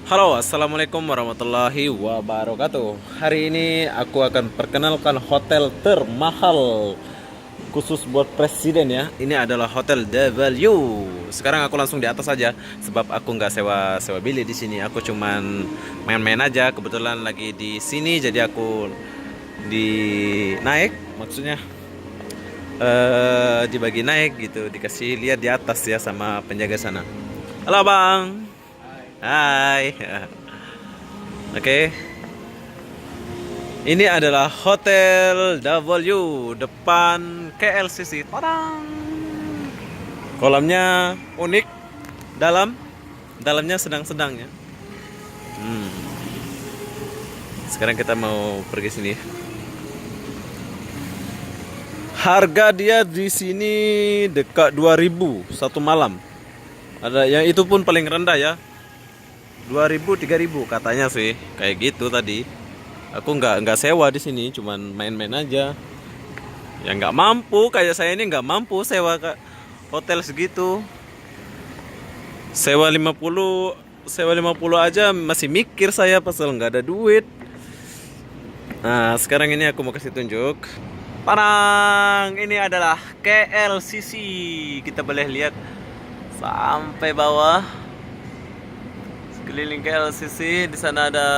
Halo, assalamualaikum warahmatullahi wabarakatuh. Hari ini aku akan perkenalkan hotel termahal khusus buat presiden ya. Ini adalah Hotel W. Sekarang aku langsung di atas saja, sebab aku nggak sewa bilik di sini. Aku cuman main-main aja. Kebetulan lagi di sini, jadi aku naik, maksudnya dibagi naik gitu, dikasih lihat di atas ya sama penjaga sana. Halo bang. Hai. Oke. Ini adalah Hotel W depan KLCC. Tadang. Kolamnya unik, dalamnya sedang-sedang ya. Sekarang kita mau pergi sini. Harga dia di sini dekat 2000 satu malam. Ada yang itu pun paling rendah ya. 2000 3000 katanya sih, kayak gitu tadi. Aku nggak sewa di sini, cuman main-main aja. Ya nggak mampu, kayak saya ini nggak mampu sewa ke hotel segitu. Sewa 50 aja masih mikir saya, pasal nggak ada duit. Nah, sekarang ini aku mau kasih tunjuk. Parang, ini adalah KLCC. Kita boleh lihat sampai bawah. Keliling KLCC, di sana ada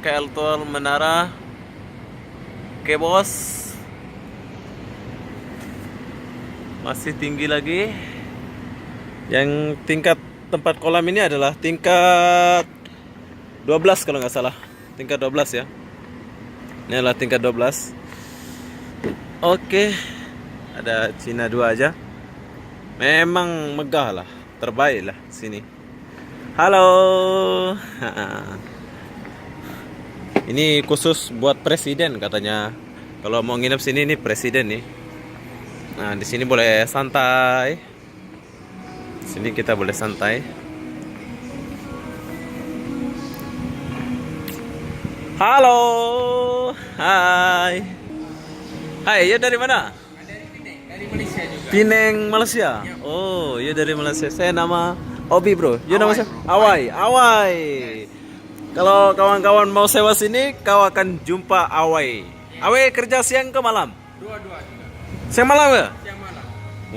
KL Tower, Menara, Kebos. Masih tinggi lagi. Yang tingkat tempat kolam ini adalah tingkat 12 kalau nggak salah. Tingkat 12 ya. Ini adalah tingkat 12. Oke. Ada Cina 2 aja. Memang megah lah, terbaik lah sini. Halo. Ini khusus buat presiden katanya. Kalau mau nginep sini nih presiden nih. Nah, di sini boleh santai. Sini kita boleh santai. Halo. Hai. Hai, ya dari mana? Dari Pineng, dari Malaysia juga. Pineng, Malaysia. Ya. Oh, ya dari Malaysia. Saya nama Obi bro, nama Awai, siapa? bro. Awai. Kalau kawan-kawan mau sewa sini, kau akan jumpa Awai. Awai kerja siang ke malam? Dua-dua juga. Siang malam ya? Siang malam.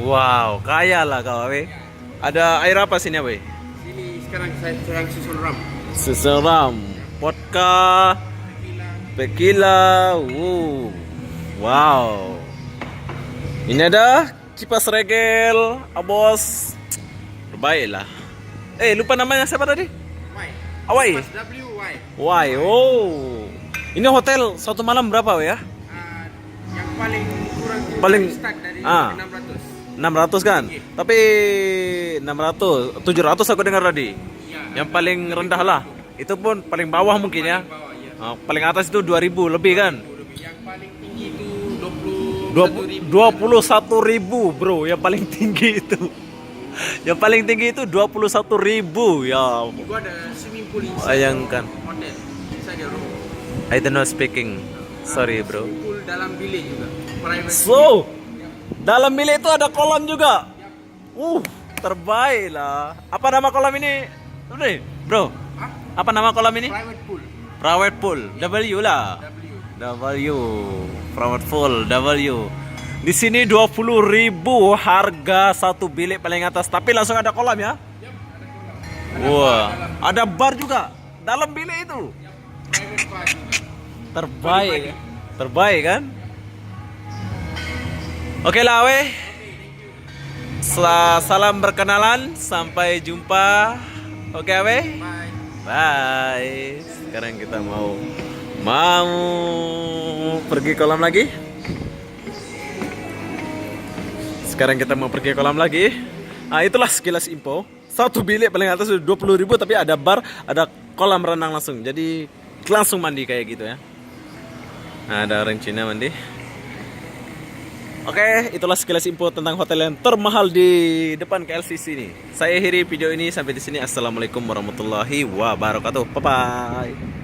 Wow, kaya lah kau Awai. Ada air apa sini Awai? Sini sekarang saya sedang susun ram. Seseram, vodka, tequila. Wow. Ini ada kipas regel, abos. Terbaik lah. Lupa namanya siapa tadi? Y. Awai. Mas WY. Why? Oh. Ini hotel satu malam berapa ya? Yang paling kurang itu Paling- start dari ah. 600. 600 kan? Iya. Tapi 600, 700 aku dengar tadi. Ya. Yang paling rendah lah. Itu pun paling bawah mungkin ya. Bawah ya. Paling atas itu 2000 lebih kan? Yang paling tinggi itu 21.000. 21.000 bro, yang paling tinggi itu. Yang paling tinggi itu 21.000 ya. Gua ada swimming pool inside Bayangkan. hotel. Inside the room. I don't know speaking. Sorry bro. Swimming pool dalam bilik juga. Private. So, dalam bilik itu ada kolam juga. Terbaik lah. Apa nama kolam ini? Udah, bro. Hah? Apa nama kolam ini? Private pool. Private pool. W lah. W. W. Private pool. W. Di sini 20.000 harga satu bilik paling atas. Tapi langsung ada kolam ya? Wah, ada bar juga dalam bilik itu. Private bar juga. Terbaik. Terbaik kan? Oke lah, weh. Salam berkenalan, sampai jumpa. Oke, weh. Bye. Bye. Sekarang kita mau pergi kolam lagi. Itulah sekilas info. Satu bilik paling atas udah 20.000, tapi ada bar, ada kolam renang langsung. Jadi langsung mandi kayak gitu ya. Nah, ada orang Cina mandi. Oke, itulah sekilas info tentang hotel yang termahal di depan KLCC ini. Saya akhiri video ini sampai di sini. Assalamualaikum warahmatullahi wabarakatuh. Bye bye.